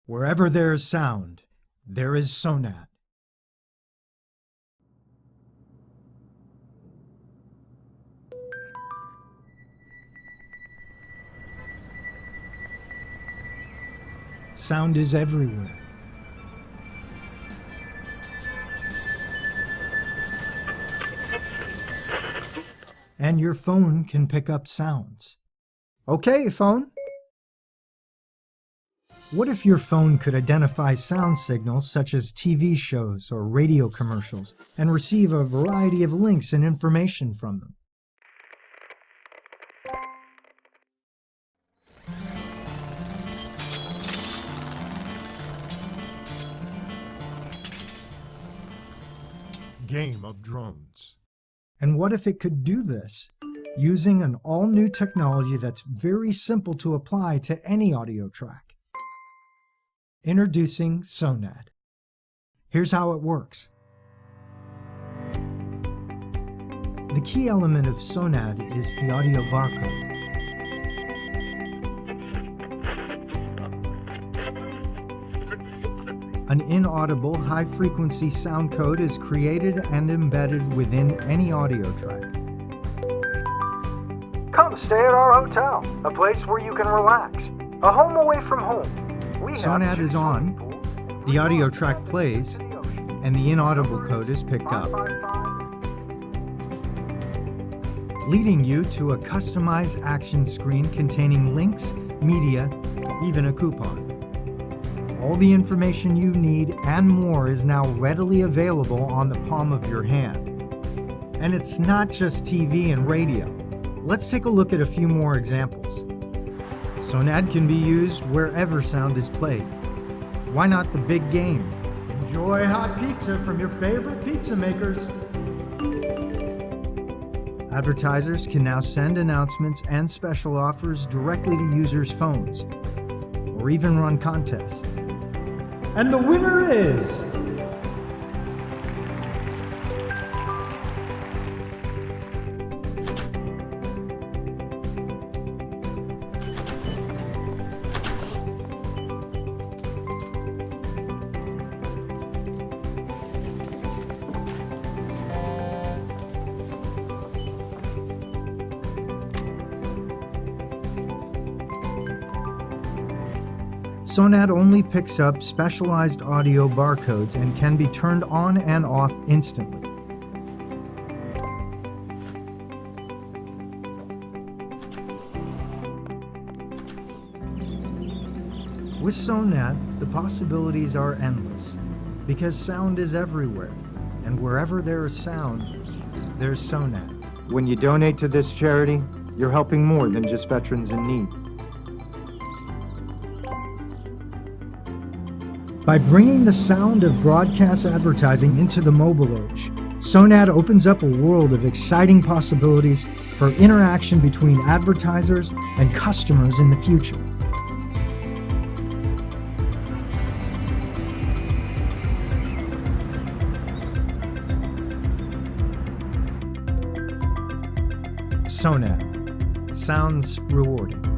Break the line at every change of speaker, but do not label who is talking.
Wherever there is sound, there is SONAD. Sound is everywhere. And your phone can pick up sounds. Okay, phone? What if your phone could identify sound signals such as TV shows or radio commercials and receive a variety of links and information from them?
Game of drones.
And what if it could do this using an all-new technology that's very simple to apply to any audio track? Introducing SONAD. Here's how it works. The key element of SONAD is the audio barcode. An inaudible, high-frequency sound code is created and embedded within any audio track. Come stay at our hotel, a place where you can relax, a home away from home. SONAD is on, the audio track plays, and the inaudible code is picked up, leading you to a customized action screen containing links, media, even a coupon. All the information you need and more is now readily available on the palm of your hand. And it's not just TV and radio. Let's take a look at a few more examples. SONAD can be used wherever sound is played. Why not the big game? Enjoy hot pizza from your favorite pizza makers. Advertisers can now send announcements and special offers directly to users' phones, or even run contests. And the winner is... SONAD only picks up specialized audio barcodes and can be turned on and off instantly. With SONAD, the possibilities are endless, because sound is everywhere, and wherever there is sound, there's SONAD. When you donate to this charity, you're helping more than just veterans in need. By bringing the sound of broadcast advertising into the mobile age, SONAD opens up a world of exciting possibilities for interaction between advertisers and customers in the future. SONAD sounds rewarding.